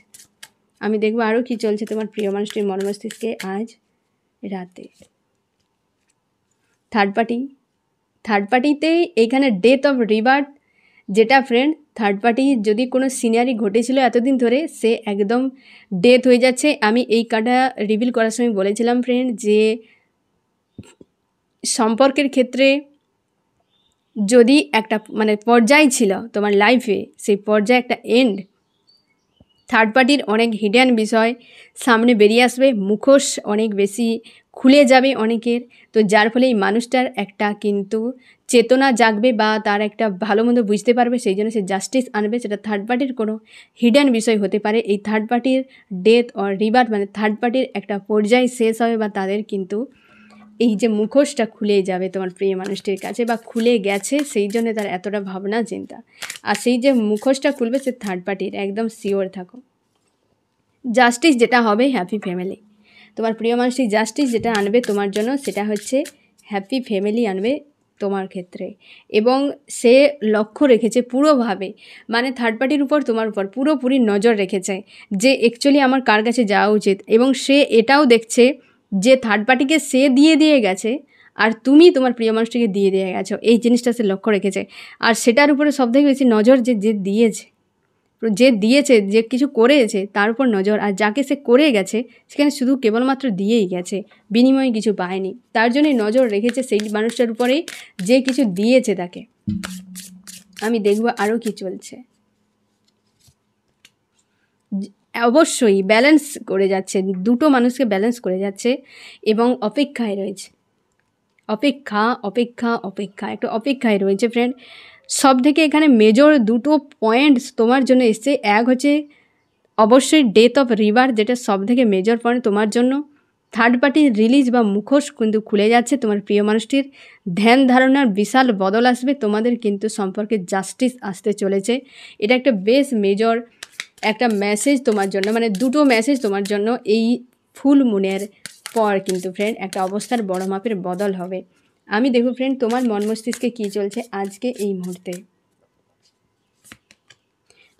আমি দেখবো আরও কি চলছে তোমার প্রিয় মানুষটির মনমস্তিষ্কে আজ রাতে। থার্ড পার্টিতে এইখানে ডেথ অফ রিবার্থ, যেটা ফ্রেন্ড থার্ড পার্টি যদি কোনো সিনারি ঘটেছিল এতদিন ধরে, সে একদম ডেথ হয়ে যাচ্ছে। আমি এই কার্ডটা রিভিল করার সময় বলেছিলাম ফ্রেন্ড যে সম্পর্কের ক্ষেত্রে যদি একটা মানে পর্যায় ছিল তোমার লাইফে, সেই পর্যায়ে একটা এন্ড। থার্ড পার্টির অনেক হিডেন বিষয় সামনে বেরিয়ে আসবে, মুখোশ অনেক বেশি খুলে যাবে অনেকের, তো যার ফলে এই মানুষটার একটা কিন্তু চেতনা জাগবে বা তার একটা ভালো মন্দ বুঝতে পারবে, সেই জন্য সে জাস্টিস আনবে। সেটা থার্ড পার্টির কোনো হিডেন বিষয় হতে পারে। এই থার্ড পার্টির ডেথ অর রিবার্থ মানে থার্ড পার্টির একটা পর্যায় শেষ হবে, বা তাদের কিন্তু এই যে মুখোশটা খুলে যাবে তোমার প্রিয় মানুষটির কাছে, বা খুলে গেছে, সেই জন্য তার এতটা ভাবনা চিন্তা। আর সেই যে মুখোশটা খুলবে সে থার্ড পার্টির, একদম শিওর থাকো। জাস্টিস যেটা হবে হ্যাপি ফ্যামিলি, তোমার প্রিয় মানুষটি জাস্টিস যেটা আনবে তোমার জন্য সেটা হচ্ছে হ্যাপি ফ্যামিলি আনবে তোমার ক্ষেত্রে। এবং সে লক্ষ্য রেখেছে পুরোভাবে, মানে থার্ড পার্টির উপর তোমার উপর পুরোপুরি নজর রেখেছে যে অ্যাকচুয়ালি আমার কার কাছে যাওয়া উচিত। এবং সে এটাও দেখছে যে থার্ড পার্টিকে সে দিয়ে গেছে আর তুমি তোমার প্রিয় মানুষটিকে দিয়ে গেছো, এই জিনিসটা সে লক্ষ্য রেখেছে। আর সেটার উপরে সবথেকে বেশি নজর যে দিয়েছে যে কিছু করেছে তার উপর নজর, আর যাকে সে করে গেছে সেখানে শুধু কেবলমাত্র দিয়েই গেছে, বিনিময়ে কিছু পায়নি। তার জন্যই নজর রেখেছে সেই মানুষটার উপরেই যে কিছু দিয়েছে তাকে। আমি দেখব আরও কি চলছে। অবশ্যই ব্যালেন্স করে যাচ্ছে, দুটো মানুষকে ব্যালেন্স করে যাচ্ছে এবং অপেক্ষায় রয়েছে। অপেক্ষা একটা অপেক্ষায় রয়েছে ফ্রেন্ড। সব থেকে এখানে মেজর দুটো পয়েন্টস তোমার জন্য এসছে। এক হচ্ছে অবশ্যই ডেথ অফ রিভার, যেটা সব থেকে মেজর পয়েন্ট তোমার জন্য। থার্ড পার্টির রিলিজ বা মুখোশ কিন্তু খুলে যাচ্ছে, তোমার প্রিয় মানুষটির ধ্যান ধারণার বিশাল বদল আসবে, তোমাদের কিন্তু সম্পর্কে জাস্টিস আসতে চলেছে। এটা একটা বেশ মেজর একটা মেসেজ তোমার জন্য, মানে দুটো মেসেজ তোমার জন্য। এই ফুল মুনের পর কিন্তু ফ্রেন্ড একটা অবস্থার বড় মাপের বদল হবে। আমি দেখব ফ্রেন্ড তোমার মন মস্তিষ্কে কী চলছে আজকে এই মুহূর্তে।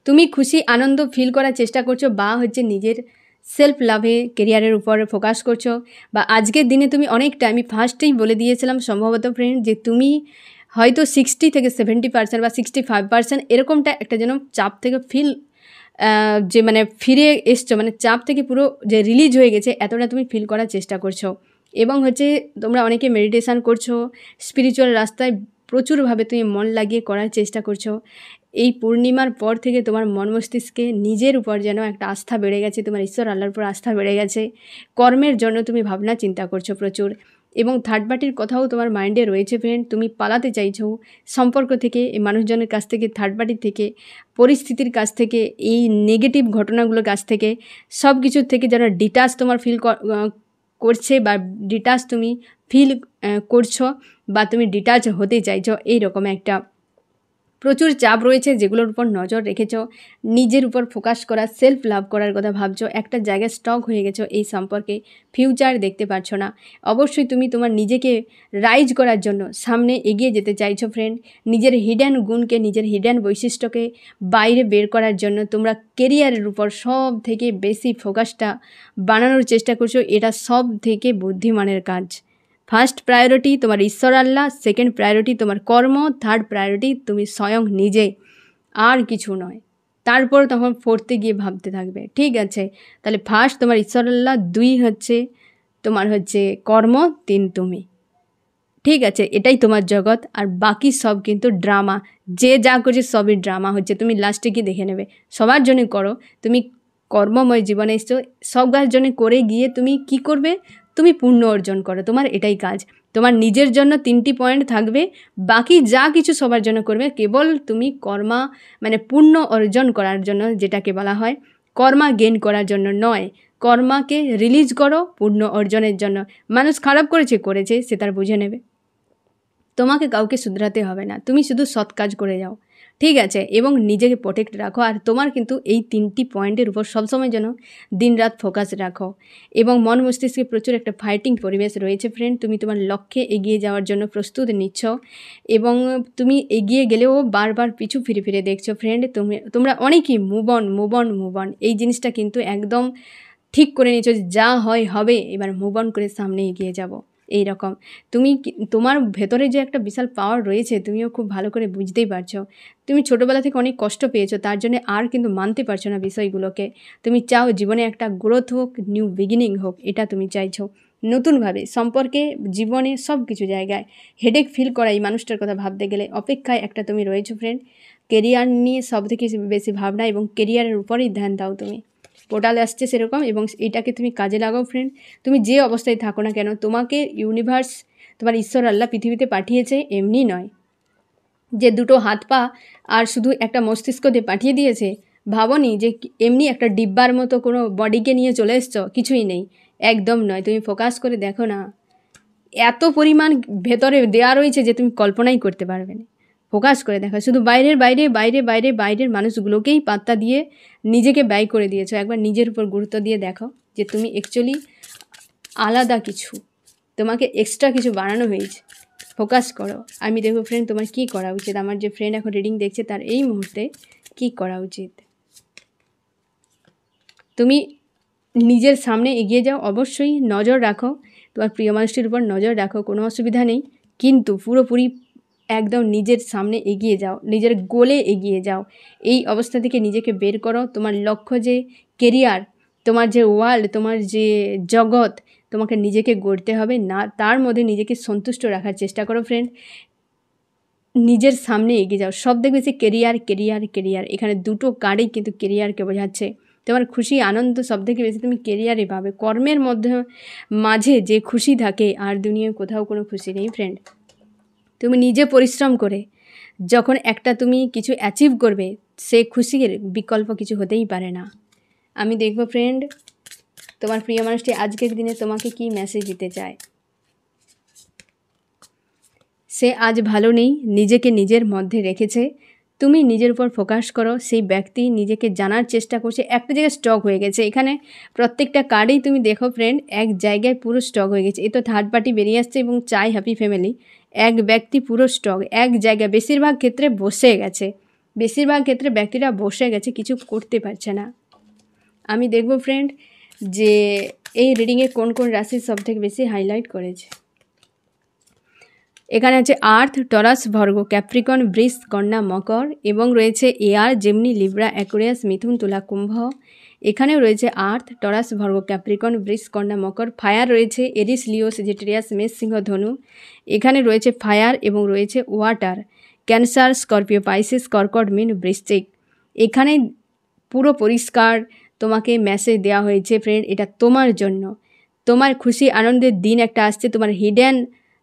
তুমি খুশি আনন্দ ফিল করার চেষ্টা করছো, বা হচ্ছে নিজের সেলফ লাভে কেরিয়ারের উপর ফোকাস করছো, বা আজকের দিনে তুমি অনেকটা, আমি ফার্স্টেই বলে দিয়েছিলাম সম্ভবত ফ্রেন্ড যে তুমি হয়তো 60 থেকে 70% বা 65% এরকমটা একটা যেন চাপ থেকে ফিল যে মানে ফিরে এসছো, মানে চাপ থেকে পুরো যে রিলিজ হয়ে গেছে এতটা তুমি ফিল করার চেষ্টা করছো। এবং হচ্ছে তোমরা অনেকে মেডিটেশান করছো, স্পিরিচুয়াল রাস্তায় প্রচুরভাবে তুমি মন লাগিয়ে করার চেষ্টা করছো। এই পূর্ণিমার পর থেকে তোমার মন মস্তিষ্কে নিজের উপর যেন একটা আস্থা বেড়ে গেছে, তোমার ঈশ্বর আল্লাহর উপর আস্থা বেড়ে গেছে। কর্মের জন্য তুমি ভাবনা চিন্তা করছো প্রচুর, এবং থার্ড পার্টির কথাও তোমার মাইন্ডে রয়েছে ফ্রেন্ড। তুমি পালাতে চাইছো সম্পর্ক থেকে, এই মানুষজনের কাছ থেকে, থার্ড পার্টির থেকে, পরিস্থিতির কাছ থেকে, এই নেগেটিভ ঘটনাগুলোর কাছ থেকে, সব কিছুর থেকে যেন ডিটাচ তোমার ফিল করছে, বা ডিটাচ তুমি ফিল করছো, বা তুমি ডিটাচ হতে চাইছো। এইরকম একটা প্রচুর চাপ রয়েছে যেগুলোর উপর নজর রেখেছো, নিজের উপর ফোকাস করা, সেলফ লাভ করার কথা ভাবছো, একটা জায়গায় স্টক হয়ে গেছো এই সম্পর্কে, ফিউচার দেখতে পাচ্ছ না। অবশ্যই তুমি তোমার নিজেকে রাইজ করার জন্য সামনে এগিয়ে যেতে চাইছো ফ্রেন্ড। নিজের হিডেন গুণকে, নিজের হিডেন বৈশিষ্ট্যকে বাইরে বের করার জন্য তোমরা কেরিয়ারের উপর সব থেকে বেশি ফোকাসটা বানানোর চেষ্টা করছো। এটা সব থেকে বুদ্ধিমানের কাজ। ফার্স্ট প্রায়োরিটি তোমার ঈশ্বর আল্লাহ, সেকেন্ড প্রায়োরিটি তোমার কর্ম, থার্ড প্রায়োরিটি তুমি স্বয়ং নিজে, আর কিছু নয়। তারপর তখন ফোর্থে গিয়ে ভাবতে থাকবে, ঠিক আছে? তাহলে ফার্স্ট তোমার ঈশ্বর আল্লাহ, 2 হচ্ছে তোমার হচ্ছে কর্ম, 3 তুমি, ঠিক আছে, এটাই তোমার জগৎ। আর বাকি সব কিন্তু ড্রামা, যে যা করছে সবই ড্রামা হচ্ছে, তুমি লাস্টে কি দেখে নেবে। সবার জন্য করো, তুমি কর্মময় জীবনে এসছো, সব কাজ জন্য করে গিয়ে তুমি কি করবে, তুমি পুণ্য অর্জন করো, তোমার এটাই কাজ। তোমার নিজের জন্য 3টি পয়েন্ট থাকবে, বাকি যা কিছু সবার জন্য করবে, কেবল তুমি কর্মা মানে পুণ্য অর্জন করার জন্য, যেটাকে বলা হয় কর্মা গেইন করার জন্য নয়, কর্মাকে রিলিজ করো পুণ্য অর্জনের জন্য। মানুষ খারাপ করেছে সে তার বুঝে নেবে, তোমাকে কাউকে শুধরাতে হবে না, তুমি শুধু সৎ কাজ করে যাও, ঠিক আছে। এবং নিজেকে প্রোটেক্ট রাখো, আর তোমার কিন্তু এই 3টি পয়েন্টের উপর সবসময় যেন দিনরাত ফোকাস রাখো। এবং মন মস্তিষ্কে প্রচুর একটা ফাইটিং পরিবেশ রয়েছে ফ্রেন্ড, তুমি তোমার লক্ষ্যে এগিয়ে যাওয়ার জন্য প্রস্তুত নিচ্ছ, এবং তুমি এগিয়ে গেলেও বারবার পিছু ফিরে ফিরে দেখছো ফ্রেন্ড। তোমরা অনেকেই মুভ অন এই জিনিসটা কিন্তু একদম ঠিক করে নিয়েছো, যা হয় হবে, এবার মুভ অন করে সামনে এগিয়ে যাব। এই রকম তুমি তোমার ভেতরে যে একটা বিশাল পাওয়ার রয়েছে, তুমিও খুব ভালো করে বুঝতেই পারছো। তুমি ছোটোবেলা থেকে অনেক কষ্ট পেয়েছো, তার জন্য আর কিন্তু মানতে পারছো না বিষয়গুলোকে। তুমি চাও জীবনে একটা গ্রোথ হোক, নিউ বিগিনিং হোক, এটা তুমি চাইছো নতুনভাবে, সম্পর্কে, জীবনে, সব কিছু জায়গায় হেডেক ফিল করা এই মানুষটার কথা ভাবতে গেলে অপেক্ষায় একটা তুমি রয়েছো ফ্রেন্ড। কেরিয়ার নিয়ে সব থেকে বেশি ভাবনা, এবং কেরিয়ারের উপরেই ধ্যান দাও তুমি। পোর্টাল আসছে সেরকম, এবং এটাকে তুমি কাজে লাগাও ফ্রেন্ড। তুমি যে অবস্থায় থাকো না কেন, তোমাকে ইউনিভার্স, তোমার ঈশ্বর আল্লাহ পৃথিবীতে পাঠিয়েছে এমনি নয় যে দুটো হাত পা আর শুধু একটা মস্তিষ্ক দিয়ে পাঠিয়ে দিয়েছে। ভাবনি যে এমনি একটা ডিব্বার মতো কোনো বডিকে নিয়ে চলে এসছো, কিছুই নেই, একদম নয়। তুমি ফোকাস করে দেখো না, এত পরিমাণ ভেতরে দেয়া রয়েছে যে তুমি কল্পনাই করতে পারবে না। ফোকাস করে দেখা, শুধু বাইরের মানুষগুলোকেই পাত্তা দিয়ে নিজেকে ব্যয় করে দিয়েছো। একবার নিজের উপর গুরুত্ব দিয়ে দেখো যে তুমি অ্যাকচুয়ালি আলাদা কিছু, তোমাকে এক্সট্রা কিছু বানানো হয়েছে। ফোকাস করো, আমি দেখবো ফ্রেন্ড তোমার কী করা উচিত। আমার যে ফ্রেন্ড এখন রিডিং দেখছে তার এই মুহূর্তে কী করা উচিত। তুমি নিজের সামনে এগিয়ে যাও, অবশ্যই নজর রাখো, তোমার প্রিয় মানুষটির উপর নজর রাখো, কোনো অসুবিধা নেই, কিন্তু পুরোপুরি একদম নিজের সামনে এগিয়ে যাও, নিজের গোলে এগিয়ে যাও। এই অবস্থা থেকে নিজেকে বের করো। তোমার লক্ষ্য যে কেরিয়ার, তোমার যে ওয়ার্ল্ড, তোমার যে জগৎ, তোমাকে নিজেকে গড়তে হবে না, তার মধ্যে নিজেকে সন্তুষ্ট রাখার চেষ্টা করো ফ্রেন্ড। নিজের সামনে এগিয়ে যাও, সব দেখবে যে কেরিয়ার, এখানে দুটো কার্ডই কিন্তু কেরিয়ারকে বোঝাচ্ছে। তোমার খুশি আনন্দ সব থেকে বেশি তুমি কেরিয়ারে পাবে। কর্মের মধ্যে মাঝে যে খুশি থাকে, আর দুনিয়ায় কোথাও কোনো খুশি নেই ফ্রেন্ড। তুমি নিজে পরিশ্রম করে যখন একটা তুমি কিছু অ্যাচিভ করবে, সে খুশির বিকল্প কিছু হতেই পারে না। আমি দেখব ফ্রেন্ড তোমার প্রিয় মানুষটি আজকের দিনে তোমাকে কি মেসেজ দিতে চায়। সে আজ ভালো নেই, নিজেকে নিজের মধ্যে রেখেছে। তুমি নিজের উপর ফোকাস করো। সেই ব্যক্তি নিজেকে জানার চেষ্টা করছে, একটা জায়গায় স্টক হয়ে গেছে। এখানে প্রত্যেকটা কার্ডেই তুমি দেখো ফ্রেন্ড, এক জায়গায় পুরো স্টক হয়ে গেছে। এ তো থার্ড পার্টি বেরিয়ে আসছে এবং চাই হ্যাপি ফ্যামিলি। এক ব্যক্তি পুরো স্টক এক জায়গায়, বেশিরভাগ ক্ষেত্রে বসে গেছে, বেশিরভাগ ক্ষেত্রে ব্যক্তিরা বসে গেছে, কিছু করতে পারছে না। আমি দেখব ফ্রেন্ড যে এই রিডিংয়ে কোন কোন রাশি সব থেকে বেশি হাইলাইট করেছে। এখানে আছে আর্থ, টরাস, ভর্গ, ক্যাপ্রিকন, বৃষ, কন্যা, মকর, এবং রয়েছে এয়ার, জেমিনি, লিব্রা, অ্যাকুয়ারিয়াস, মিথুন, তুলা, কুম্ভ। এখানেও রয়েছে আর্থ, টরাস, ভর্গ, ক্যাপ্রিকন, বৃষ, কন্যা, মকর। ফায়ার রয়েছে এরিস, লিও, সেজিটেরিয়াস, মেষ, সিংহ, ধনু। এখানে রয়েছে ফায়ার এবং রয়েছে ওয়াটার, ক্যান্সার, স্করপিও, পাইসিস, কর্কট, মীন, বৃশ্চিক। এখানে পুরো পরিষ্কার তোমাকে মেসেজ দেওয়া হয়েছে ফ্রেন্ড, এটা তোমার জন্য। তোমার খুশি আনন্দের দিন একটা আসছে। তোমার হিডেন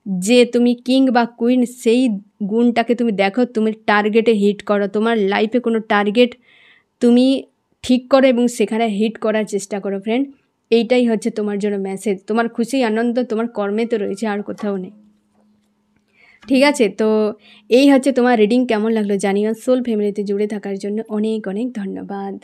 যে তুমি কিং বা কুইন, সেই গুণটাকে তুমি দেখো, তুমি টার্গেটে হিট করো। তোমার লাইফে কোনো টার্গেট তুমি ঠিক করো এবং সেখানে হিট করার চেষ্টা করো ফ্রেন্ড। এইটাই হচ্ছে তোমার জন্য মেসেজ। তোমার খুশি আনন্দ তোমার কর্মে তো রয়েছে, আর কোথাও নেই। ঠিক আছে, তো এই হচ্ছে তোমার রিডিং। কেমন লাগলো জানিও। সোল ফ্যামিলিতে জুড়ে থাকার জন্য অনেক অনেক ধন্যবাদ।